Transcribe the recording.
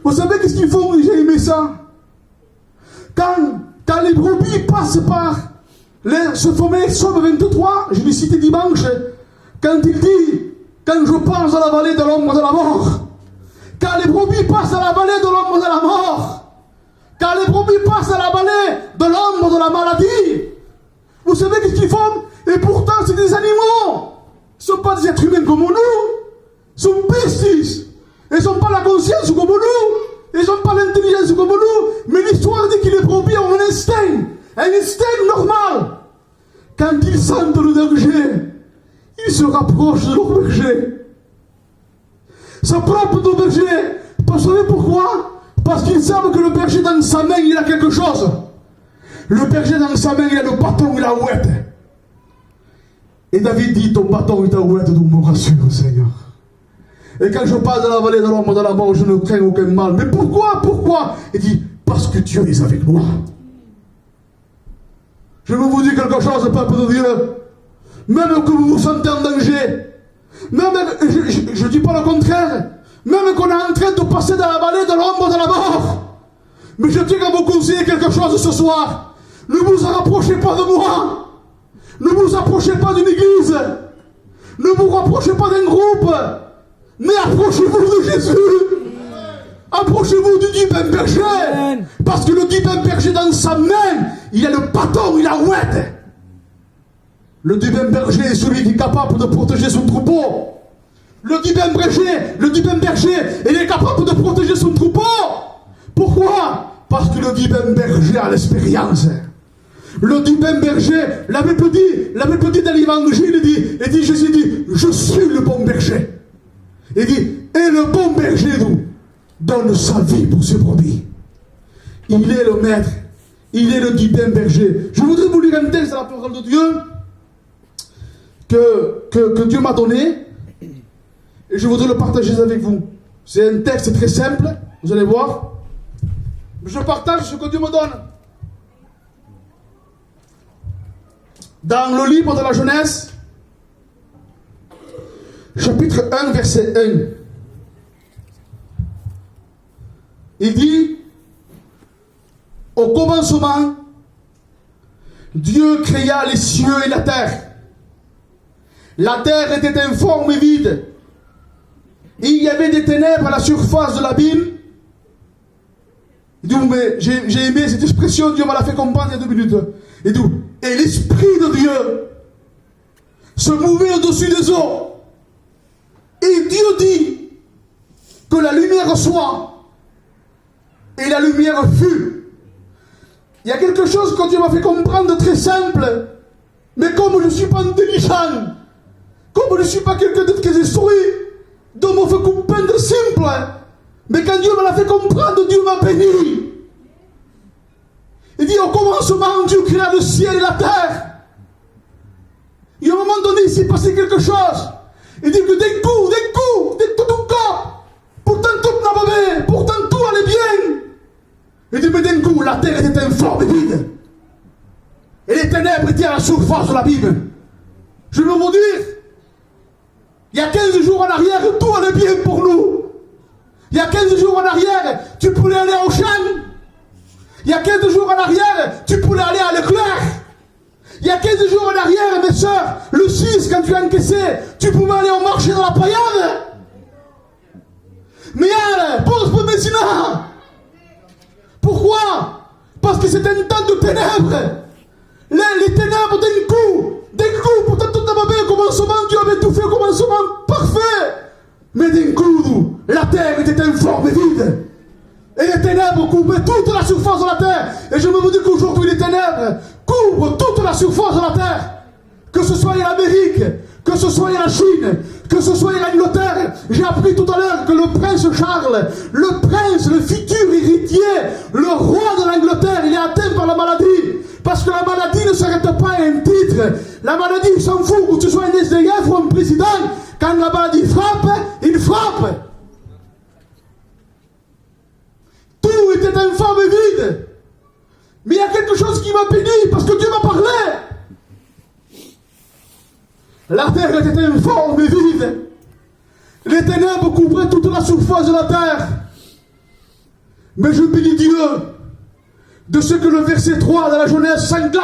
Vous savez qu'est-ce qu'ils font? J'ai aimé ça. Quand les brebis passent par ce fameux Psaume 23, je l'ai cité dimanche, quand il dit, quand je passe à la vallée de l'ombre de la mort, quand les brebis passent à la vallée de l'ombre de la mort, quand les brebis passent à la vallée de l'ombre de la maladie, vous savez qu'est-ce qu'ils font? Et pourtant, c'est des animaux. Ils ne sont pas des êtres humains comme nous. Ils sont besties. Ils n'ont pas la conscience comme nous. Ils n'ont pas l'intelligence comme nous. Mais l'histoire dit que les brebis ont un instinct normal. Quand ils sentent le danger, ils se rapprochent de leur berger. S'approchent de leur berger. Vous savez pourquoi? Parce qu'ils savent que le berger dans sa main, il a quelque chose. Le berger dans sa main, il a le bâton et la houette. Et David dit, ton bâton et ta houette donc me rassurent, Seigneur. Et quand je passe dans la vallée de l'ombre de la mort, je ne crains aucun mal. Mais pourquoi? Il dit, parce que Dieu est avec moi. Je vais vous dire quelque chose, peuple de Dieu. Même que vous vous sentez en danger, même, je ne dis pas le contraire, même qu'on est en train de passer dans la vallée de l'ombre de la mort. Mais je tiens à vous conseiller quelque chose ce soir. Ne vous rapprochez pas de moi. Ne vous approchez pas d'une église. Ne vous rapprochez pas d'un groupe. Mais approchez-vous de Jésus. Approchez-vous du divin berger. Parce que le divin berger dans sa main, il a le bâton, il a la houette. Le divin berger est celui qui est capable de protéger son troupeau. Le divin berger, il est capable de protéger son troupeau. Pourquoi? Parce que le divin berger a l'expérience. Le divin berger l'avait dit dans l'évangile, il dit, Jésus dit, je suis le bon berger. Il dit, et le bon berger donne sa vie pour ses brebis. Il est le maître, il est le divin berger. Je voudrais vous lire un texte de la parole de Dieu que Dieu m'a donné, et je voudrais le partager avec vous. C'est un texte très simple, vous allez voir. Je partage ce que Dieu me donne. Dans le livre de la Genèse, chapitre 1, verset 1, il dit, au commencement, Dieu créa les cieux et la terre. La terre était informe et vide. Il y avait des ténèbres à la surface de l'abîme. Il dit, mais j'ai aimé cette expression, Dieu m'a l'a fait comprendre il y a 2 minutes. Il dit, et l'Esprit de Dieu se mouvait au-dessus des eaux. Et Dieu dit que la lumière soit. Et la lumière fut. Il y a quelque chose que Dieu m'a fait comprendre de très simple. Mais comme je ne suis pas intelligent, comme je ne suis pas quelqu'un de très instruit, Dieu m'a fait comprendre simple. Mais quand Dieu me l'a fait comprendre, Dieu m'a béni. Il dit, au commencement, Dieu créa le ciel et la terre. Et à un moment donné, il s'est passé quelque chose. Il dit que d'un coup, tout corps, pourtant tout n'avait pas, pourtant tout allait bien. Il dit, mais d'un coup, la terre était informe et vide. Et les ténèbres étaient à la surface de l'abîme. Je veux vous dire, il y a 15 jours en arrière, tout allait bien pour nous. Il y a 15 jours en arrière, tu pouvais aller au champ. Il y a 15 jours en arrière, tu pouvais aller à l'éclair. Il y a 15 jours en arrière, mes soeurs, le 6, quand tu as encaissé, tu pouvais aller au marché dans la paillade. Mais elle, pose pour Messina. Pourquoi? Parce que c'est un temps de ténèbres. Les ténèbres d'un coup, pourtant tout avait bien au commencement, Dieu avait tout fait au commencement parfait. Mais d'un coup, la terre était informe et vide. Et les ténèbres couvraient toute la surface de la terre. Et je me vous dis qu'aujourd'hui, les ténèbres couvrent toute la surface de la terre. Que ce soit l'Amérique, que ce soit la Chine, que ce soit l'Angleterre. J'ai appris tout à l'heure que le prince Charles, le futur héritier, le roi de l'Angleterre, il est atteint par la maladie. Parce que la maladie ne s'arrête pas à un titre. La maladie, il s'en fout, que tu sois un SDF ou un président. Quand la maladie frappe, il frappe. Tout était informe et vide. Mais il y a quelque chose qui m'a béni, parce que Dieu m'a parlé. La terre était informe et vide. Les ténèbres couvraient toute la surface de la terre. Mais je bénis Dieu de ce que le verset 3 de la Genèse s'engage